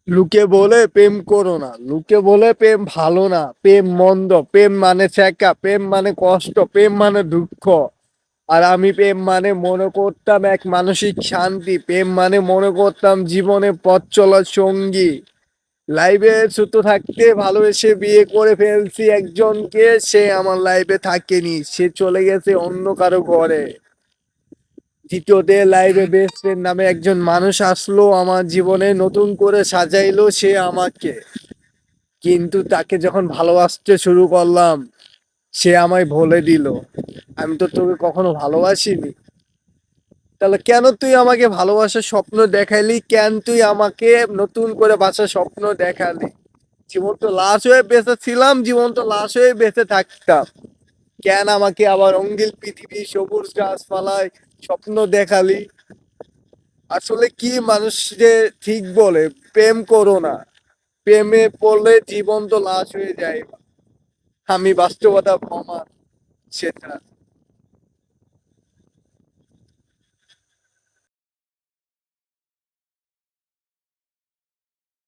লোকে বলে প্রেম করো না, লোকে বলে প্রেম ভালো না, প্রেম মন্দ, প্রেম মানে ছ্যাঁকা, প্রেম মানে কষ্ট, প্রেম মানে দুঃখ। আর আমি প্রেম মানে মনে করতাম এক মানসিক শান্তি, প্রেম মানে মনে করতাম জীবনে পথ চলার সঙ্গী। লাইফে ছোট থাকতে ভালোবেসে বিয়ে করে ফেলছি একজনকে, সে আমার লাইফে থাকেনি, সে চলে গেছে অন্য কারো ঘরে। দ্বিতীয়তে লাইফে বেস্ট ফ্রেন্ড নামে একজন মানুষ আসলো আমার জীবনে, নতুন করে সাজাইলো সে আমাকে। কিন্তু তাকে যখন ভালোবাসতে শুরু করলাম, সে আমায় বলে দিল, আমি তো তোকে কখনো ভালোবাসিনি। তাহলে কেন তুই আমাকে ভালোবাসার স্বপ্ন দেখাইলি, কেন তুই আমাকে নতুন করে বাঁচার স্বপ্ন দেখালি? জীবন তো লাশ হয়ে বেঁচে ছিলাম, জীবন তো লাশ হয়ে বেঁচে থাকতাম, কেন আমাকে আবার রঙ্গিল পৃথিবী সবুজ গাছপালায় স্বপ্ন দেখালি? আসলে কি মানুষ যে ঠিক বলে, প্রেম করো না, প্রেমে পড়লে জীবন তো লাশ হয়ে যায়। আমি বাস্তবতা প্রমাণ সেটা।